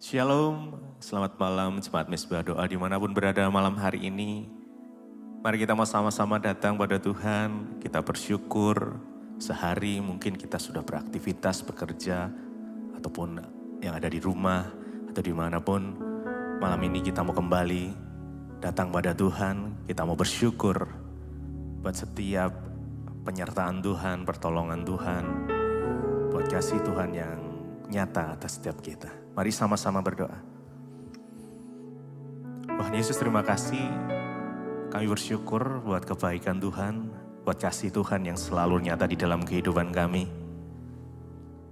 Shalom, selamat malam Jemaat Mezbah Doa dimanapun berada malam hari ini. Mari kita mau sama-sama datang pada Tuhan, kita bersyukur sehari mungkin kita sudah beraktivitas, bekerja, ataupun yang ada di rumah atau dimanapun. Malam ini kita mau kembali datang pada Tuhan, kita mau bersyukur buat setiap penyertaan Tuhan, pertolongan Tuhan, buat kasih Tuhan yang nyata atas setiap kita. Mari sama-sama berdoa. Tuhan Yesus, terima kasih. Kami bersyukur buat kebaikan Tuhan, buat kasih Tuhan yang selalu nyata di dalam kehidupan kami.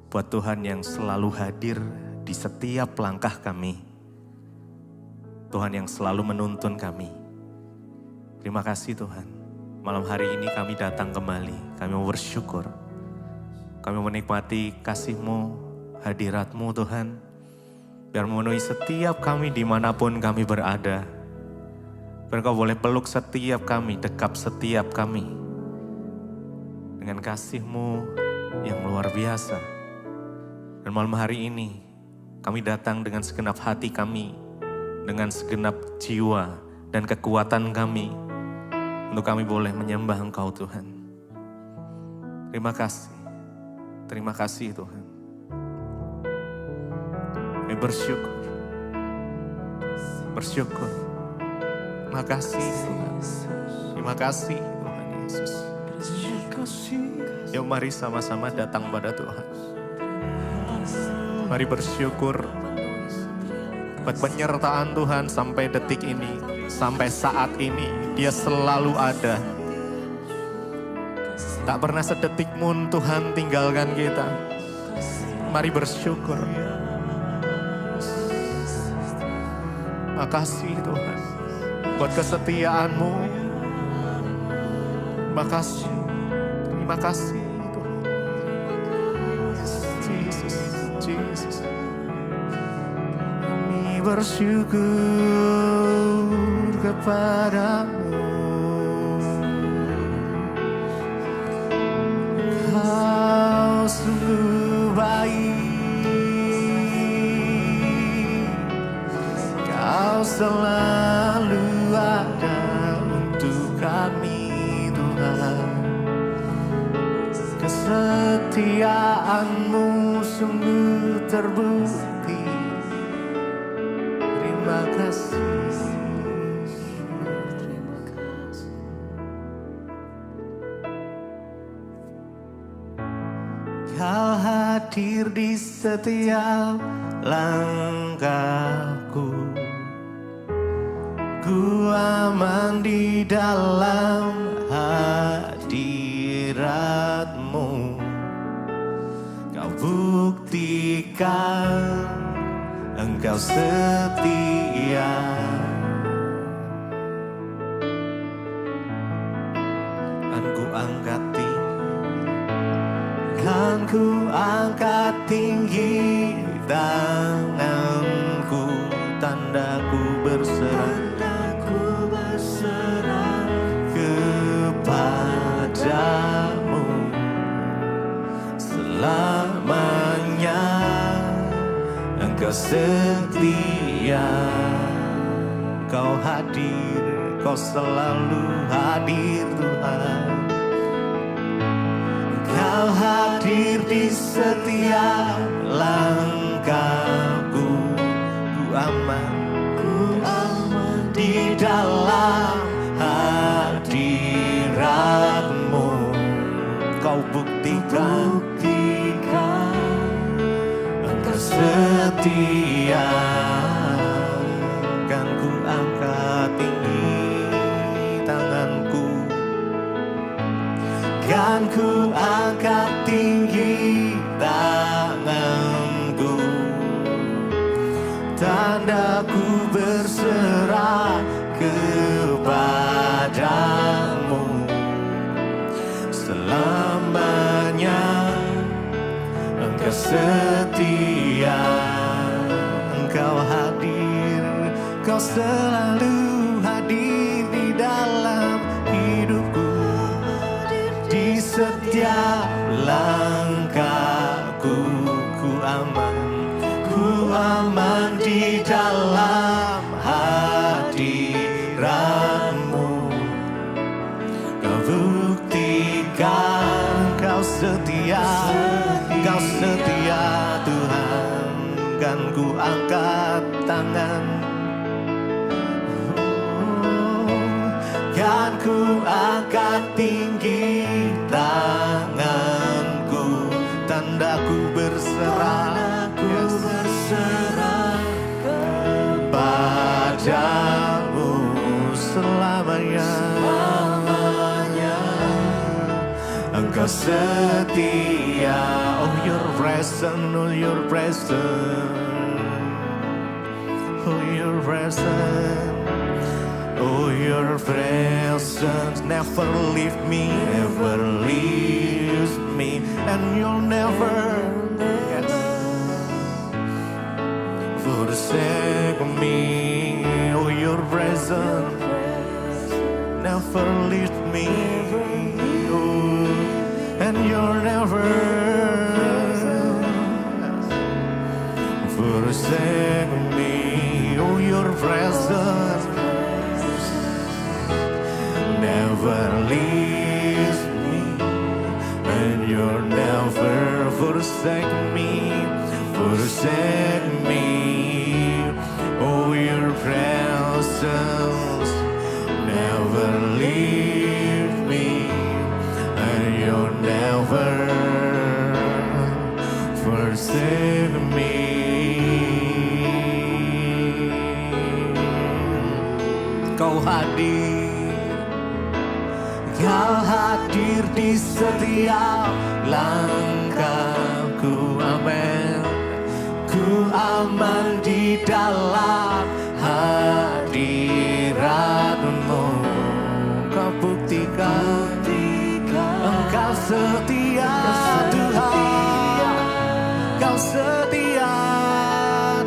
Buat Tuhan yang selalu hadir di setiap langkah kami. Tuhan yang selalu menuntun kami. Terima kasih Tuhan. Malam hari ini kami datang kembali. Kami mau bersyukur. Kami menikmati kasih-Mu, hadirat-Mu Tuhan. Biar memenuhi setiap kami dimanapun kami berada. Biar Kau boleh peluk setiap kami, dekap setiap kami. Dengan kasih-Mu yang luar biasa. Dan malam hari ini kami datang dengan segenap hati kami. Dengan segenap jiwa dan kekuatan kami. Untuk kami boleh menyembah Engkau Tuhan. Terima kasih. Terima kasih Tuhan. Kami bersyukur. Bersyukur. Terima kasih Tuhan. Terima kasih Tuhan Yesus. Yuk mari sama-sama datang pada Tuhan. Mari bersyukur buat penyertaan Tuhan sampai detik ini. Sampai saat ini Dia selalu ada. Tak pernah sedetik pun Tuhan tinggalkan kita. Mari bersyukur. Makasih Tuhan buat kesetiaan-Mu. Makasih. Terima kasih Tuhan. Yesus, Yesus. Kami bersyukur kepada-Mu. Kau sungguh baik. Kau selalu ada untuk kami Tuhan. Kesetiaan-Mu sungguh terbukti. Terima kasih. Terima kasih. Kau hadir di setiap langkahku. Ku aman di dalam hadirat-Mu. Kau buktikan Engkau setia. Kan ku angkat tinggi tanganku, tandaku berserah kepadamu selamanya. Engkau setia, Kau hadir, Kau selalu hadir Tuhan. Kau hadir di setiap langkahku. Ku aman di dalam hadirat-Mu. Kau buktikan Engkau setia. Kan ku angkat tinggi tanganku. Kan ku angkat tinggi tanganku, tandaku berserah kepadamu selamanya. Engkau setia, Engkau hadir, Kau selalu hadir di dalam hidupku. Di setiap langkahku ku aman di buktikan kau setia Tuhan. Kan ku angkat tangan, kan ku angkat tinggi tanganku, tandaku berserah kepadamu selamanya. Engkau setia, oh your presence, oh your presence, oh your presence, oh your presence never leave me, and you'll never forsake me. Oh your presence never leave me, and you'll never forsake me. Oh, your presence never leaves me, and you'll never forsake me, Oh, your presence never leave me, you'll never forsake me. Kau hadir di setiap langkahku, amin. Ku aman di dalam hadirat-Mu. Kau buktikan Engkau setia Tuhan, Kau setia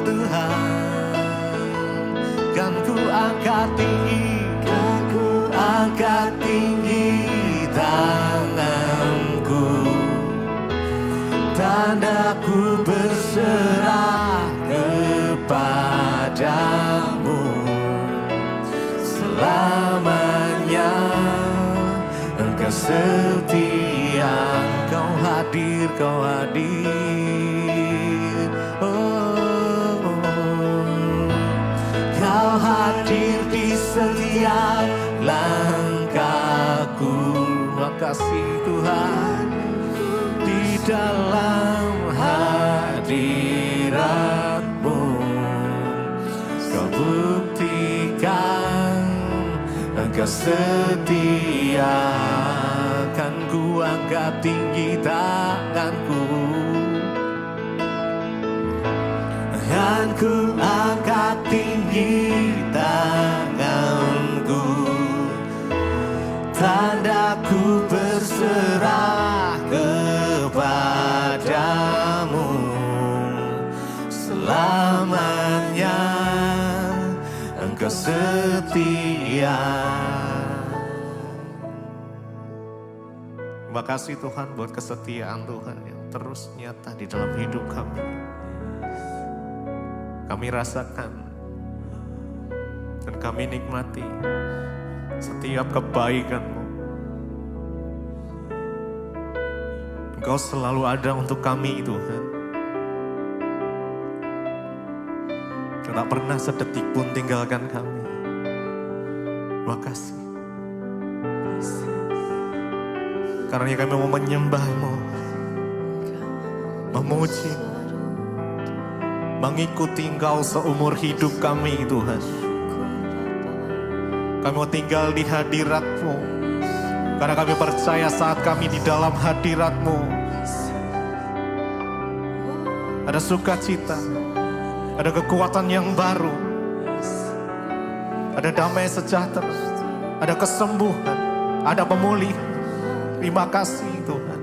Tuhan. Kan ku angkat tinggi tanganku, tandaku berserah kepadamu selamanya. Engkau setia, Kau hadir, oh, Kau hadir di setiap langkahku. Makasih Tuhan, di dalam hadirat-Mu Kau buktikan Engkau setia. Kan ku angkat tinggi tanganku, kan ku angkat tinggi tanganku, tandaku berserah kepadamu selamanya. Engkau setia. Terima kasih Tuhan buat kesetiaan Tuhan yang terus nyata di dalam hidup kami. Kami rasakan dan kami nikmati setiap kebaikan-Mu. Engkau selalu ada untuk kami Tuhan. Kau tak pernah sedetik pun tinggalkan kami. Terima kasih. Karena kami mau menyembah-Mu, memuji, mengikuti Engkau seumur hidup kami Tuhan. Kami mau tinggal di hadirat-Mu, karena kami percaya saat kami di dalam hadirat-Mu ada sukacita, ada kekuatan yang baru, ada damai sejahtera, ada kesembuhan, ada pemulihan. Terima kasih Tuhan,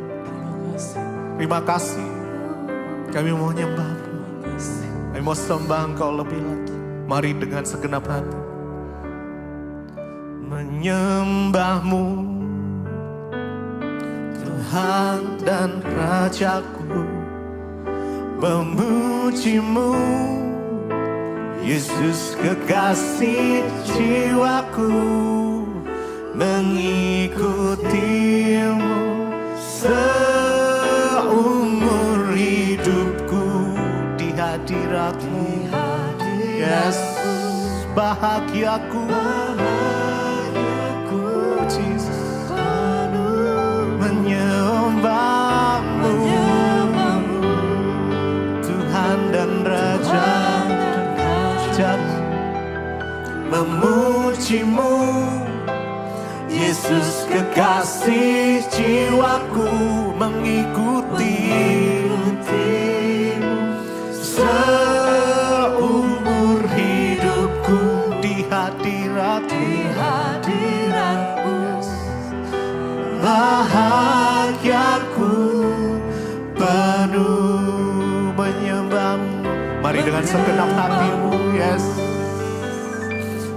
terima kasih. Kami mau nyembah-Mu, kami mau sembah Engkau lebih lagi. Mari dengan segenap hati menyembah-Mu, Tuhan dan Rajaku, memuji-Mu, Yesus kekasih jiwaku, mengikuti Yes, bahagiaku, Jesus, menyembahmu, Tuhan dan Raja, memujimu, Yesus kekasih jiwaku, mengikutimu seumur hidupku di hadiratmu, bahagiaku penuh menyembahmu. Mari dengan segenap hatimu, yes,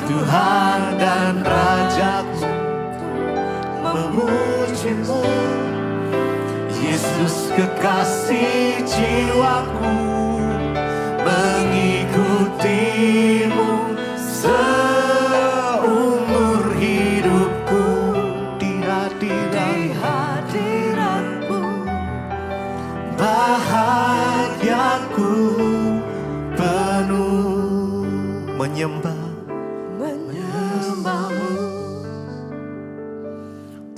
Tuhan dan Rajaku, memujimu, Yesus kekasih jiwaku, mengikutimu seumur hidupku di hadiratmu, bahagiaku penuh menyembahmu,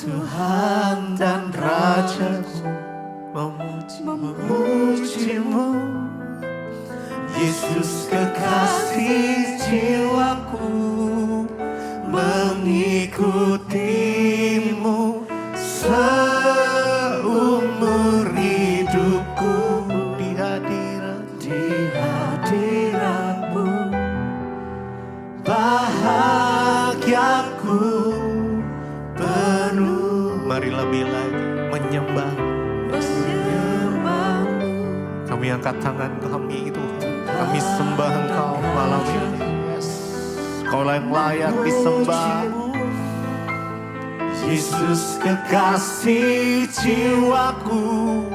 Tuhan dan Rajaku, memujimu, Yesus kekasih jiwaku, mengikutimu seumur hidupku di hadiratmu, bahagiaku penuh. Mari lebih lagi menyembahmu. Kami angkat tangan kami itu, kami sembah Engkau malam ini. Yes. Kaulah yang layak disembah. Yesus kekasih jiwaku,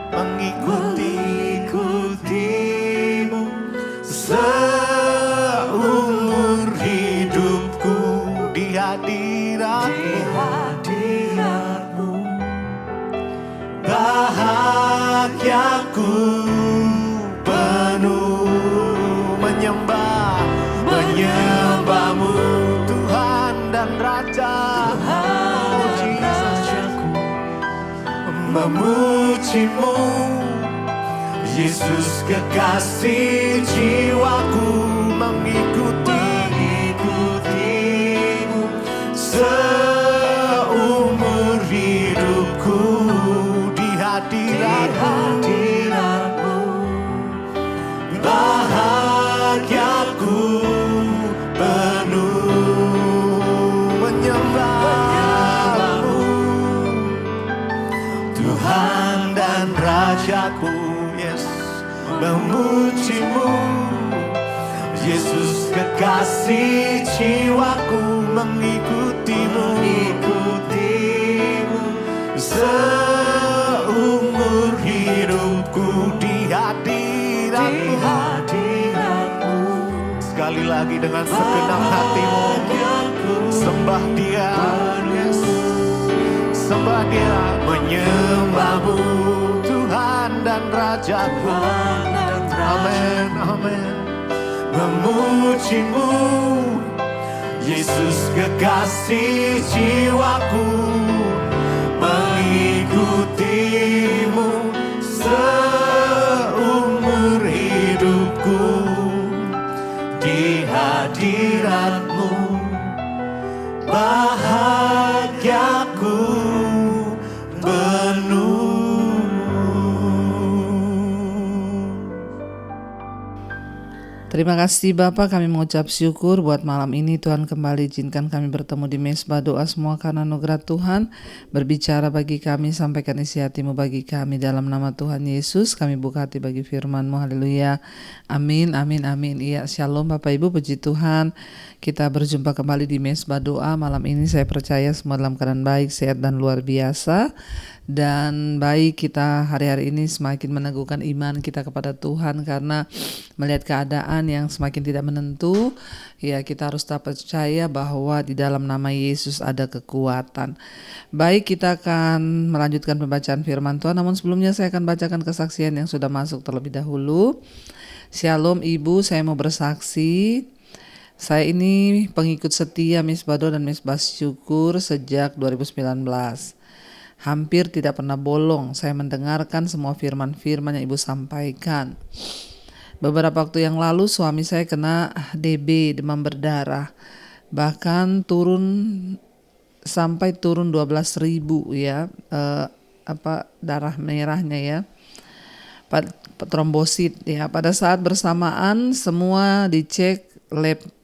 mengikutimu seumur hidupku di hadiratmu, bahagiaku penuh menyembahmu, Tuhan dan Rajaku, memujimu, Yesus kekasih jiwaku, mengikutimu seumur hidupku di hadiratmu, bahagiaku penuh menyembahmu, Tuhan dan Rajaku, yes, memujimu, Yesus kekasih jiwaku, mengikutimu seumur hidupku di hadiratmu. Sekali lagi dengan segenap hatimu, sembah Dia, yes, sembah Dia, menyembahmu, Tuhan dan Rajaku, amin, amin, memujimu, Yesus kekasih jiwaku, mengikutimu seumur hidupku di hadiratmu, bahagiaku penuh. Terima kasih Bapak, kami mengucap syukur buat malam ini. Tuhan kembali izinkan kami bertemu di mesbah doa semua karena anugerah Tuhan. Berbicara bagi kami, sampaikan isi hatimu bagi kami. Dalam nama Tuhan Yesus kami buka hati bagi firman-Mu. Haleluya. Amin, amin, amin. Iya, shalom Bapak Ibu, puji Tuhan. Kita berjumpa kembali di mesbah doa. Malam ini saya percaya semua dalam keadaan baik, sehat dan luar biasa. Dan baik, kita hari-hari ini semakin meneguhkan iman kita kepada Tuhan karena melihat keadaan yang semakin tidak menentu, ya kita harus tetap percaya bahwa di dalam nama Yesus ada kekuatan. Baik, kita akan melanjutkan pembacaan firman Tuhan, namun sebelumnya saya akan bacakan kesaksian yang sudah masuk terlebih dahulu. Shalom Ibu, saya mau bersaksi. Saya ini pengikut setia Misbado dan Misbah Syukur sejak 2019. Hampir tidak pernah bolong, saya mendengarkan semua firman-firman yang Ibu sampaikan. Beberapa waktu yang lalu suami saya kena DB, demam berdarah. Bahkan sampai turun 12.000 ya, darah merahnya ya. Trombosit ya. Pada saat bersamaan semua dicek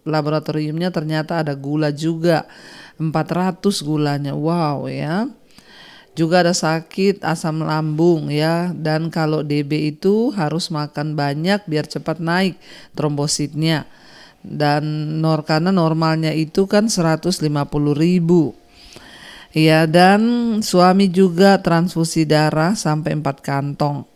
laboratoriumnya, ternyata ada gula juga, 400 gulanya. Wow ya. Juga ada sakit asam lambung ya, dan kalau DB itu harus makan banyak biar cepat naik trombositnya. Dan karena normalnya itu kan 150.000 ya, dan suami juga transfusi darah sampai 4 kantong.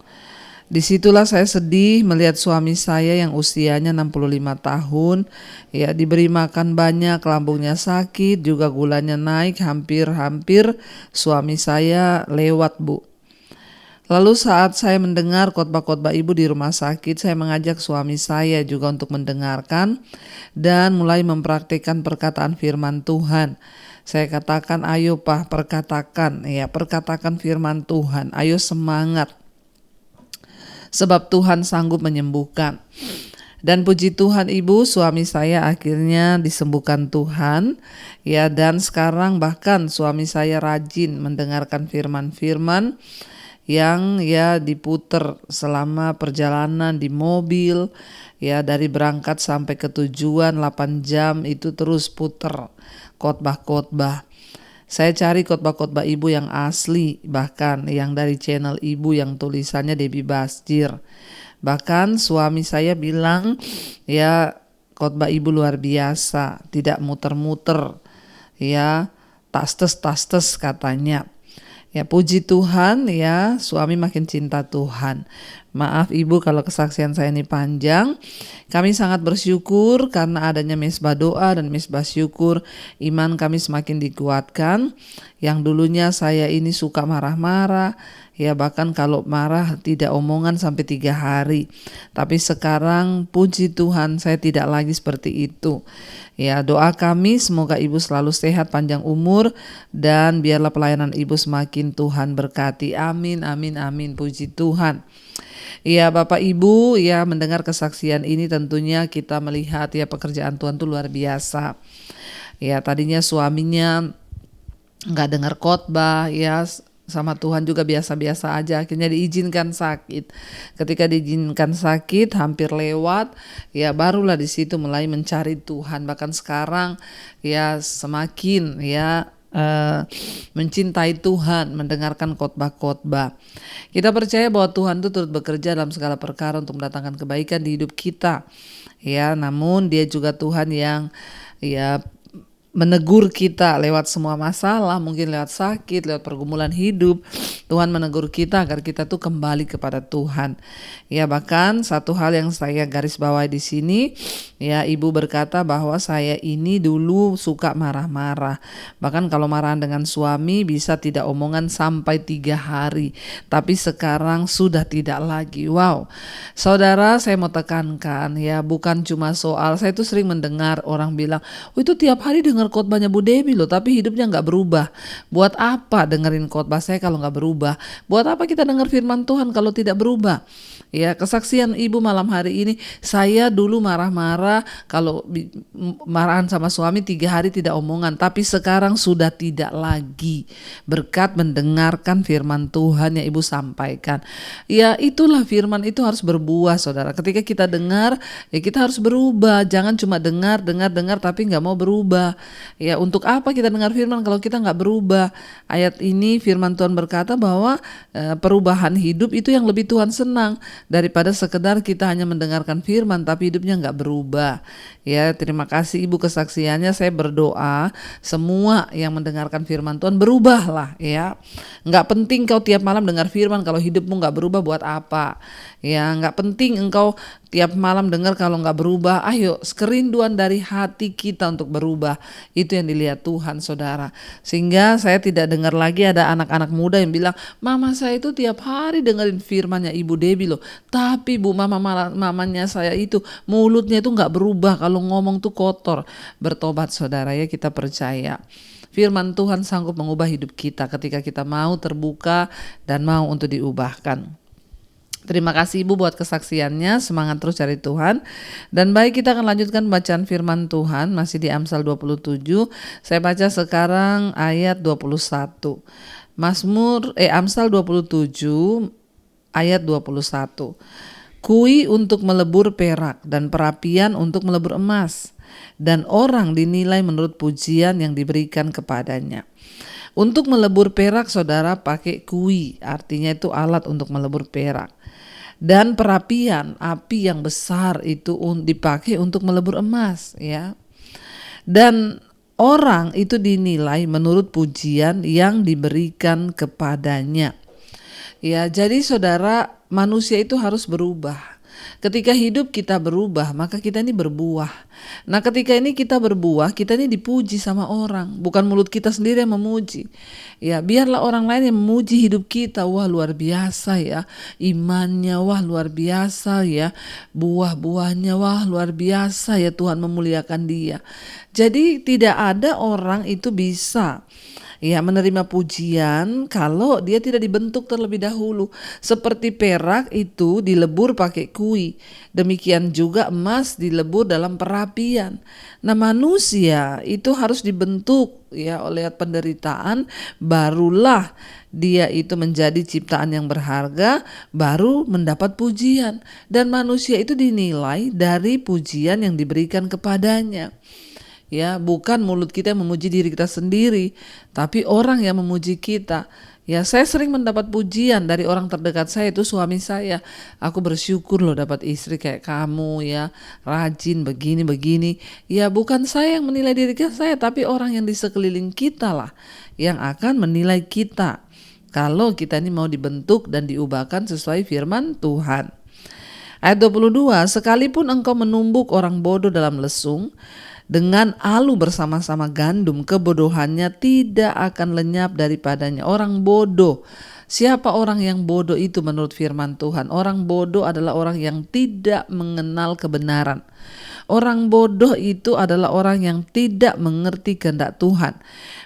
Disitulah saya sedih melihat suami saya yang usianya 65 tahun ya, diberi makan banyak, lambungnya sakit, juga gulanya naik, hampir suami saya lewat, Bu. Lalu saat saya mendengar khotbah-khotbah Ibu di rumah sakit, saya mengajak suami saya juga untuk mendengarkan dan mulai mempraktikkan perkataan firman Tuhan. Saya katakan, ayo Pak, perkatakan firman Tuhan, ayo semangat. Sebab Tuhan sanggup menyembuhkan. Dan puji Tuhan Ibu, suami saya akhirnya disembuhkan Tuhan ya, dan sekarang bahkan suami saya rajin mendengarkan firman-firman yang ya diputer selama perjalanan di mobil ya, dari berangkat sampai ke tujuan 8 jam itu terus puter khotbah-khotbah. Saya cari khotbah-khotbah Ibu yang asli, bahkan yang dari channel Ibu yang tulisannya Debbie Basjir. Bahkan suami saya bilang, ya khotbah Ibu luar biasa, tidak muter-muter, ya tastes katanya. Ya puji Tuhan ya, suami makin cinta Tuhan. Maaf Ibu kalau kesaksian saya ini panjang. Kami sangat bersyukur karena adanya Misbah Doa dan Misbah Syukur. Iman kami semakin dikuatkan. Yang dulunya saya ini suka marah-marah, ya bahkan kalau marah tidak omongan sampai 3 hari. Tapi sekarang puji Tuhan saya tidak lagi seperti itu. Ya, doa kami semoga Ibu selalu sehat, panjang umur, dan biarlah pelayanan Ibu semakin Tuhan berkati. Amin, amin, amin. Puji Tuhan. Ya Bapak Ibu ya, mendengar kesaksian ini tentunya kita melihat ya pekerjaan Tuhan itu luar biasa. Ya tadinya suaminya nggak dengar khotbah ya, sama Tuhan juga biasa-biasa aja, akhirnya diizinkan sakit. Ketika diizinkan sakit hampir lewat ya, barulah di situ mulai mencari Tuhan. Bahkan sekarang ya semakin ya mencintai Tuhan, mendengarkan khotbah-khotbah. Kita percaya bahwa Tuhan itu turut bekerja dalam segala perkara untuk mendatangkan kebaikan di hidup kita. Ya, namun Dia juga Tuhan yang ya menegur kita lewat semua masalah, mungkin lewat sakit, lewat pergumulan hidup. Tuhan menegur kita agar kita tuh kembali kepada Tuhan. Ya bahkan satu hal yang saya garis bawahi di sini, ya Ibu berkata bahwa saya ini dulu suka marah-marah. Bahkan kalau marahan dengan suami bisa tidak omongan sampai 3 hari. Tapi sekarang sudah tidak lagi. Wow. Saudara, saya mau tekankan ya, bukan cuma soal, saya tuh sering mendengar orang bilang, oh itu tiap hari dengar khotbahnya Bu Debbie loh, tapi hidupnya nggak berubah. Buat apa dengerin khotbah saya kalau nggak berubah? Buat apa kita dengar firman Tuhan kalau tidak berubah? Ya, kesaksian Ibu malam hari ini, saya dulu marah-marah, kalau marahan sama suami 3 hari tidak omongan, tapi sekarang sudah tidak lagi, berkat mendengarkan firman Tuhan yang Ibu sampaikan. Ya itulah, firman itu harus berbuah saudara. Ketika kita dengar, ya kita harus berubah. Jangan cuma dengar tapi nggak mau berubah. Ya untuk apa kita dengar firman kalau kita nggak berubah? Ayat ini firman Tuhan berkata bahwa perubahan hidup itu yang lebih Tuhan senang daripada sekedar kita hanya mendengarkan firman tapi hidupnya nggak berubah. Ya terima kasih Ibu kesaksiannya. Saya berdoa semua yang mendengarkan firman Tuhan berubahlah ya. Nggak penting kau tiap malam dengar firman kalau hidupmu nggak berubah, buat apa? Ya nggak penting engkau tiap malam dengar kalau nggak berubah, ayo kerinduan dari hati kita untuk berubah. Itu yang dilihat Tuhan, saudara. Sehingga saya tidak dengar lagi ada anak-anak muda yang bilang, mama saya itu tiap hari dengerin firmannya Ibu Debbie loh. Tapi Bu, mamanya saya itu mulutnya itu nggak berubah, kalau ngomong tuh kotor. Bertobat saudara ya, kita percaya. Firman Tuhan sanggup mengubah hidup kita ketika kita mau terbuka dan mau untuk diubahkan. Terima kasih Ibu buat kesaksiannya, semangat terus cari Tuhan. Dan baik, kita akan lanjutkan bacaan firman Tuhan, masih di Amsal 27. Saya baca sekarang ayat 21. Amsal 27 ayat 21. Kui untuk melebur perak dan perapian untuk melebur emas, dan orang dinilai menurut pujian yang diberikan kepadanya. Untuk melebur perak saudara pakai kui, artinya itu alat untuk melebur perak. Dan perapian, api yang besar itu dipakai untuk melebur emas ya. Dan orang itu dinilai menurut pujian yang diberikan kepadanya. Ya, jadi saudara, manusia itu harus berubah. Ketika hidup kita berubah, maka kita ini berbuah. Nah, ketika ini kita berbuah, kita ini dipuji sama orang, bukan mulut kita sendiri yang memuji. Ya, biarlah orang lain yang memuji hidup kita. Wah, luar biasa ya, imannya, wah luar biasa ya, buah-buahnya, wah luar biasa ya, Tuhan memuliakan dia. Jadi tidak ada orang itu bisa menerima pujian kalau dia tidak dibentuk terlebih dahulu. Seperti perak itu dilebur pakai kui, demikian juga emas dilebur dalam perapian. Nah, manusia itu harus dibentuk oleh penderitaan, barulah dia itu menjadi ciptaan yang berharga, baru mendapat pujian. Dan manusia itu dinilai dari pujian yang diberikan kepadanya. Ya, bukan mulut kita yang memuji diri kita sendiri, tapi orang yang memuji kita. Ya, saya sering mendapat pujian dari orang terdekat saya, itu suami saya. Aku bersyukur loh dapat istri kayak kamu ya, rajin begini-begini. Ya, bukan saya yang menilai diri saya, tapi orang yang di sekeliling kita lah yang akan menilai kita. Kalau kita ini mau dibentuk dan diubahkan sesuai firman Tuhan. Ayat 22, sekalipun engkau menumbuk orang bodoh dalam lesung, dengan alu bersama-sama gandum, kebodohannya tidak akan lenyap daripadanya. Orang bodoh. Siapa orang yang bodoh itu menurut firman Tuhan? Orang bodoh adalah orang yang tidak mengenal kebenaran. Orang bodoh itu adalah orang yang tidak mengerti kehendak Tuhan.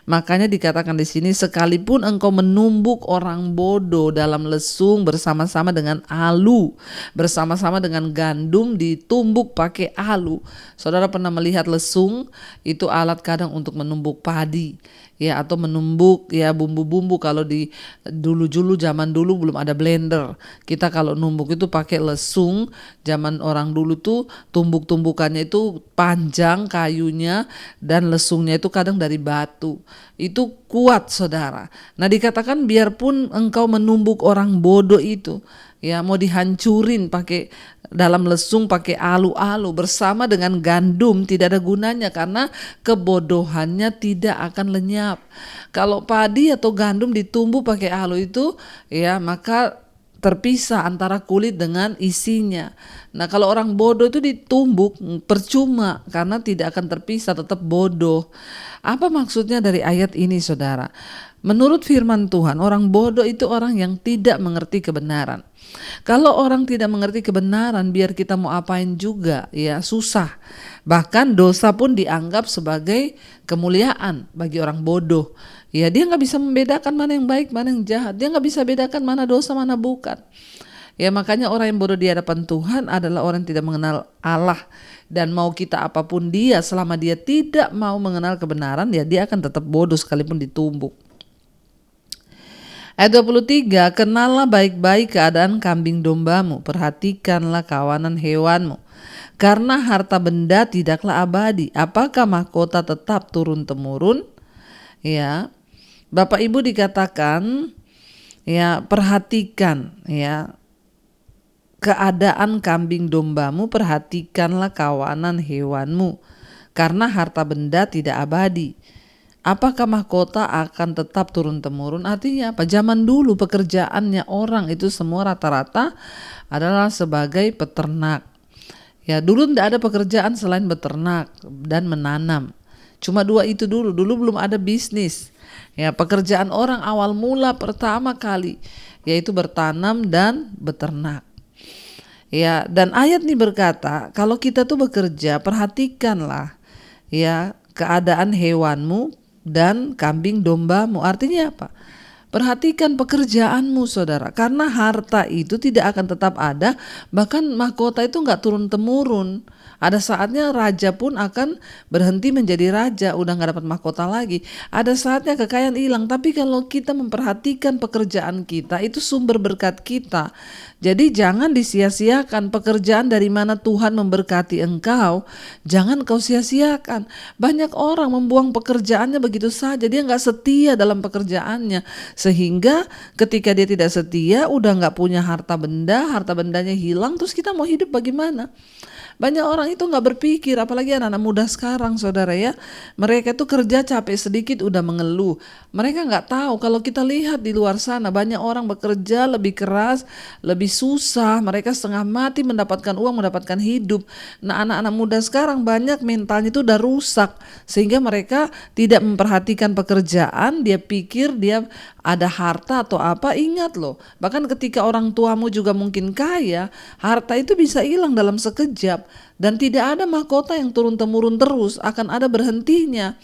Makanya dikatakan di sini, sekalipun engkau menumbuk orang bodoh dalam lesung bersama-sama dengan alu, bersama-sama dengan gandum ditumbuk pakai alu. Saudara pernah melihat lesung? Itu alat kadang untuk menumbuk padi. Ya, atau menumbuk ya bumbu-bumbu. Kalau di dulu zaman dulu belum ada blender, kita kalau numbuk itu pakai lesung. Zaman orang dulu tuh tumbuk-tumbukannya itu panjang kayunya, dan lesungnya itu kadang dari batu. Itu kuat saudara. Nah, dikatakan biarpun engkau menumbuk orang bodoh itu, ya mau dihancurin pakai dalam lesung pakai alu-alu bersama dengan gandum, tidak ada gunanya karena kebodohannya tidak akan lenyap. Kalau padi atau gandum ditumbuk pakai alu itu ya, maka terpisah antara kulit dengan isinya. Nah, kalau orang bodoh itu ditumbuk percuma karena tidak akan terpisah, tetap bodoh. Apa maksudnya dari ayat ini saudara? Menurut firman Tuhan, orang bodoh itu orang yang tidak mengerti kebenaran. Kalau orang tidak mengerti kebenaran, biar kita mau apain juga ya susah. Bahkan dosa pun dianggap sebagai kemuliaan bagi orang bodoh. Ya, dia gak bisa membedakan mana yang baik, mana yang jahat. Dia gak bisa bedakan mana dosa, mana bukan. Ya, makanya orang yang bodoh di hadapan Tuhan adalah orang yang tidak mengenal Allah. Dan mau kita apapun dia, selama dia tidak mau mengenal kebenaran, ya dia akan tetap bodoh sekalipun ditumbuk. Ayat 23, kenallah baik-baik keadaan kambing dombamu, perhatikanlah kawanan hewanmu. Karena harta benda tidaklah abadi, apakah mahkota tetap turun-temurun? Ya, Bapak Ibu dikatakan, ya perhatikan ya keadaan kambing dombamu, perhatikanlah kawanan hewanmu. Karena harta benda tidak abadi, apakah mahkota akan tetap turun-temurun? Artinya apa? Zaman dulu pekerjaannya orang itu semua rata-rata adalah sebagai peternak. Ya, dulu tidak ada pekerjaan selain beternak dan menanam. Cuma dua itu dulu belum ada bisnis. Ya, pekerjaan orang awal mula pertama kali yaitu bertanam dan beternak. Ya, dan ayat ini berkata, kalau kita tuh bekerja, perhatikanlah ya keadaan hewanmu dan kambing dombamu. Artinya apa? Perhatikan pekerjaanmu, saudara, karena harta itu tidak akan tetap ada, bahkan mahkota itu nggak turun-temurun. Ada saatnya raja pun akan berhenti menjadi raja, udah nggak dapat mahkota lagi. Ada saatnya kekayaan hilang, tapi kalau kita memperhatikan pekerjaan kita, itu sumber berkat kita. Jadi jangan disia-siakan pekerjaan dari mana Tuhan memberkati engkau, jangan kau sia-siakan. Banyak orang membuang pekerjaannya begitu saja, dia nggak setia dalam pekerjaannya. Sehingga ketika dia tidak setia, udah nggak punya harta bendanya hilang, terus kita mau hidup bagaimana? Banyak orang itu nggak berpikir, apalagi anak-anak muda sekarang, saudara ya. Mereka itu kerja capek sedikit udah mengeluh. Mereka nggak tahu kalau kita lihat di luar sana banyak orang bekerja lebih keras, lebih susah. Mereka setengah mati mendapatkan uang, mendapatkan hidup. Nah, anak-anak muda sekarang banyak mentalnya itu udah rusak, sehingga mereka tidak memperhatikan pekerjaan. Dia pikir dia ada harta atau apa. Ingat loh, bahkan ketika orang tuamu juga mungkin kaya, harta itu bisa hilang dalam sekejap. Dan tidak ada mahkota yang turun-temurun terus, akan ada berhentinya.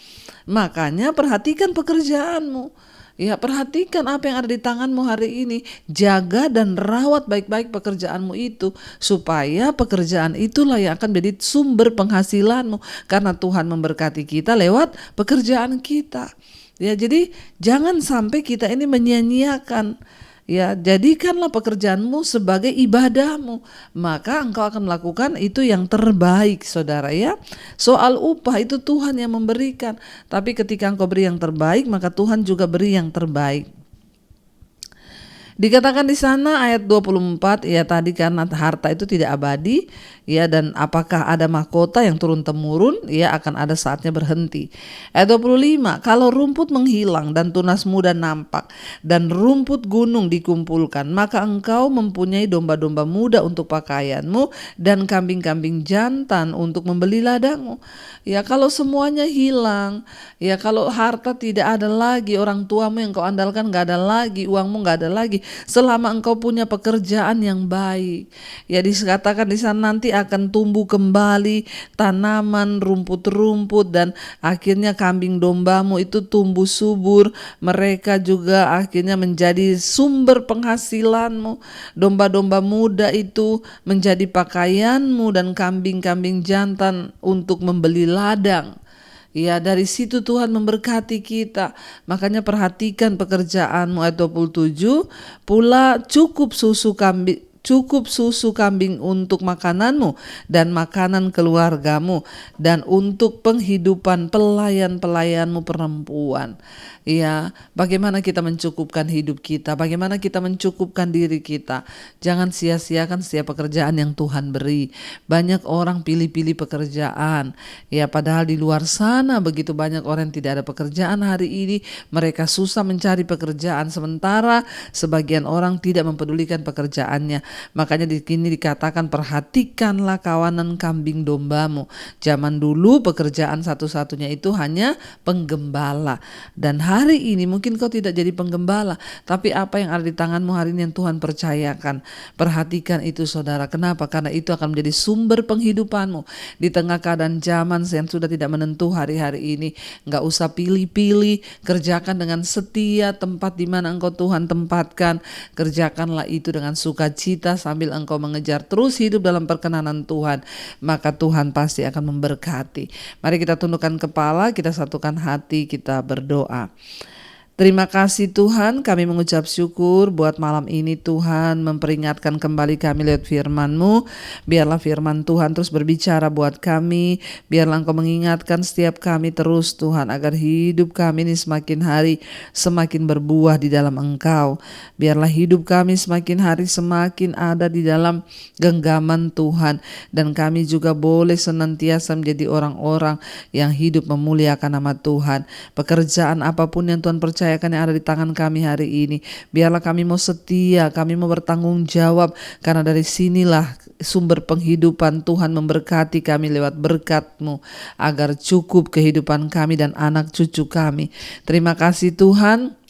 Makanya perhatikan pekerjaanmu. Ya, perhatikan apa yang ada di tanganmu hari ini. Jaga dan rawat baik-baik pekerjaanmu itu, supaya pekerjaan itulah yang akan menjadi sumber penghasilanmu, karena Tuhan memberkati kita lewat pekerjaan kita. Ya, jadi jangan sampai kita ini menyia-nyiakan. Ya, jadikanlah pekerjaanmu sebagai ibadahmu, maka engkau akan melakukan itu yang terbaik, saudara ya. Soal upah itu Tuhan yang memberikan, tapi ketika engkau beri yang terbaik, maka Tuhan juga beri yang terbaik. Dikatakan di sana ayat 24, ya tadi karena harta itu tidak abadi, ya, dan apakah ada mahkota yang turun temurun, ya akan ada saatnya berhenti. Ayat 25, kalau rumput menghilang dan tunas muda nampak dan rumput gunung dikumpulkan, maka engkau mempunyai domba-domba muda untuk pakaianmu dan kambing-kambing jantan untuk membeli ladangmu. Ya, kalau semuanya hilang, ya kalau harta tidak ada lagi, orang tuamu yang kau andalkan gak ada lagi, uangmu gak ada lagi, selama engkau punya pekerjaan yang baik, ya dikatakan di sana nanti akan tumbuh kembali tanaman, rumput-rumput, dan akhirnya kambing dombamu itu tumbuh subur. Mereka juga akhirnya menjadi sumber penghasilanmu. Domba-domba muda itu menjadi pakaianmu dan kambing-kambing jantan untuk membeli ladang. Ya, dari situ Tuhan memberkati kita. Makanya perhatikan pekerjaanmu. Ayat 27, pula cukup susu kambing untuk makananmu dan makanan keluargamu, dan untuk penghidupan pelayan-pelayanmu perempuan. Ya, bagaimana kita mencukupkan hidup kita, bagaimana kita mencukupkan diri kita. Jangan sia-siakan setiap pekerjaan yang Tuhan beri. Banyak orang pilih-pilih pekerjaan, ya padahal di luar sana begitu banyak orang yang tidak ada pekerjaan hari ini. Mereka susah mencari pekerjaan, sementara sebagian orang tidak mempedulikan pekerjaannya. Makanya di sini dikatakan perhatikanlah kawanan kambing dombamu. Zaman dulu pekerjaan satu-satunya itu hanya penggembala, dan hari ini mungkin kau tidak jadi penggembala, tapi apa yang ada di tanganmu hari ini yang Tuhan percayakan, perhatikan itu, saudara. Kenapa? Karena itu akan menjadi sumber penghidupanmu di tengah keadaan zaman yang sudah tidak menentu hari-hari ini. Gak usah pilih-pilih, kerjakan dengan setia tempat di mana engkau Tuhan tempatkan. Kerjakanlah itu dengan sukacita sambil engkau mengejar terus hidup dalam perkenanan Tuhan, maka Tuhan pasti akan memberkati. Mari kita tundukkan kepala, kita satukan hati, kita berdoa. Terima kasih Tuhan, kami mengucap syukur buat malam ini Tuhan memperingatkan kembali kami lewat firman-Mu. Biarlah firman Tuhan terus berbicara buat kami, biarlah Engkau mengingatkan setiap kami terus Tuhan, agar hidup kami ini semakin hari semakin berbuah di dalam Engkau. Biarlah hidup kami semakin hari semakin ada di dalam genggaman Tuhan, dan kami juga boleh senantiasa menjadi orang-orang yang hidup memuliakan nama Tuhan. Pekerjaan apapun yang Tuhan percaya percayakan yang ada di tangan kami hari ini. Biarlah kami mau setia, kami mau bertanggung jawab, karena dari sinilah sumber penghidupan. Tuhan memberkati kami lewat berkat-Mu agar cukup kehidupan kami dan anak cucu kami. Terima kasih Tuhan.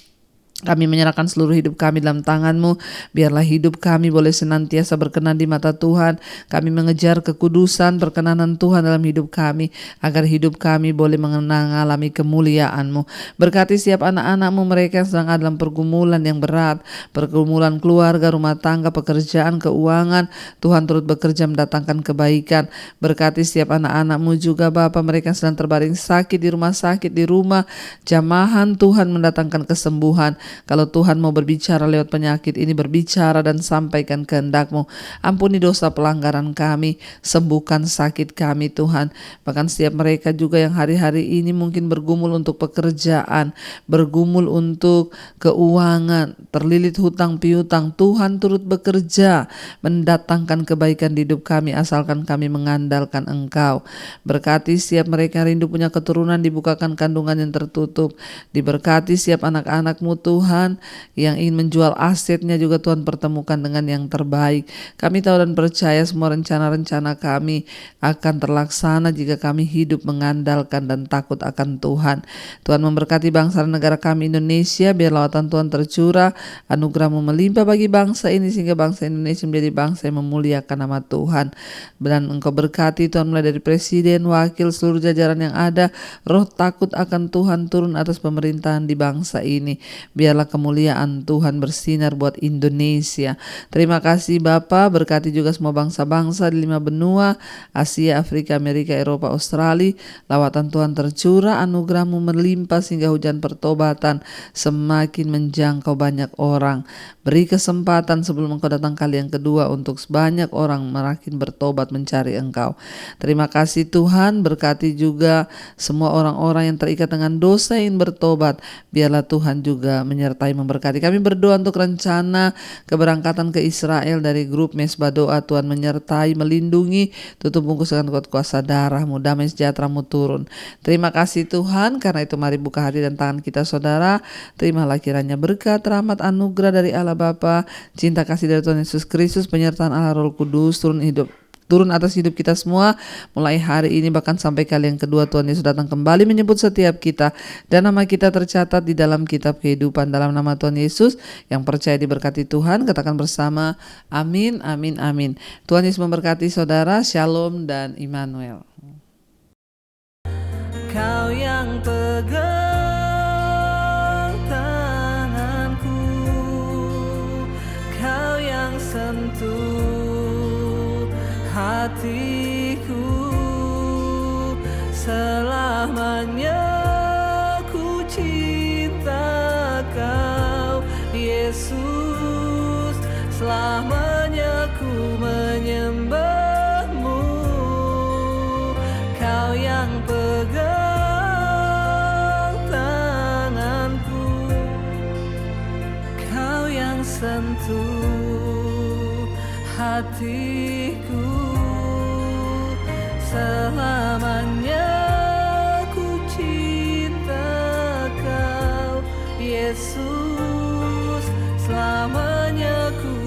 Kami menyerahkan seluruh hidup kami dalam tangan-Mu. Biarlah hidup kami boleh senantiasa berkenan di mata Tuhan. Kami mengejar kekudusan, perkenanan Tuhan dalam hidup kami, agar hidup kami boleh mengalami kemuliaan-Mu. Berkati setiap anak-anak-Mu, mereka yang sedang ada dalam pergumulan yang berat, pergumulan keluarga, rumah tangga, pekerjaan, keuangan. Tuhan turut bekerja mendatangkan kebaikan. Berkati setiap anak-anak-Mu juga Bapa, mereka yang sedang terbaring sakit di rumah sakit, di rumah. Jamahan Tuhan mendatangkan kesembuhan. Kalau Tuhan mau berbicara lewat penyakit ini, berbicara dan sampaikan kehendak-Mu. Ampuni dosa pelanggaran kami, sembuhkan sakit kami Tuhan. Bahkan setiap mereka juga yang hari-hari ini mungkin bergumul untuk pekerjaan, bergumul untuk keuangan, terlilit hutang piutang, Tuhan turut bekerja mendatangkan kebaikan di hidup kami, asalkan kami mengandalkan Engkau. Berkati setiap mereka rindu punya keturunan, dibukakan kandungan yang tertutup. Diberkati setiap anak-anak-Mu Tuhan yang ingin menjual asetnya juga Tuhan pertemukan dengan yang terbaik. Kami tahu dan percaya semua rencana-rencana kami akan terlaksana jika kami hidup mengandalkan dan takut akan Tuhan. Tuhan memberkati bangsa dan negara kami Indonesia, biar lawatan Tuhan tercurah, anugerah-Mu melimpah bagi bangsa ini, sehingga bangsa Indonesia menjadi bangsa yang memuliakan nama Tuhan. Dan Engkau berkati Tuhan, mulai dari presiden, wakil, seluruh jajaran yang ada. Roh takut akan Tuhan turun atas pemerintahan di bangsa ini. Biarlah kemuliaan Tuhan bersinar buat Indonesia. Terima kasih Bapa, berkati juga semua bangsa-bangsa di 5 benua, Asia, Afrika, Amerika, Eropa, Australia. Lawatan Tuhan tercurah, anugerah-Mu melimpah sehingga hujan pertobatan semakin menjangkau banyak orang. Beri kesempatan sebelum Engkau datang kali yang kedua untuk banyak orang makin bertobat mencari Engkau. Terima kasih Tuhan, berkati juga semua orang-orang yang terikat dengan dosa yang bertobat. Biarlah Tuhan juga menyertai memberkati. Kami berdoa untuk rencana keberangkatan ke Israel dari grup Mesbah Doa. Tuhan menyertai, melindungi, tutup bungkus dengan kuat kuasa darah-Mu, damai sejahtera-Mu turun. Terima kasih Tuhan, karena itu mari buka hati dan tangan kita saudara. Terimalah kiranya berkat, rahmat, anugerah dari Allah Bapa, cinta kasih dari Tuhan Yesus Kristus, penyertaan Allah Roh Kudus turun atas hidup kita semua mulai hari ini bahkan sampai kali yang kedua Tuhan Yesus datang kembali menyebut setiap kita, dan nama kita tercatat di dalam kitab kehidupan. Dalam nama Tuhan Yesus yang percaya diberkati Tuhan, katakan bersama amin, amin, amin. Tuhan Yesus memberkati saudara. Shalom dan Immanuel. Kau yang pegang tanganku, Kau yang sentuh hatiku, selamanya ku cinta Kau Yesus, selamanya ku menyembah-Mu. Kau yang pegang tanganku, Kau yang sentuh hatiku, selamanya ku cinta Kau Yesus, selamanya ku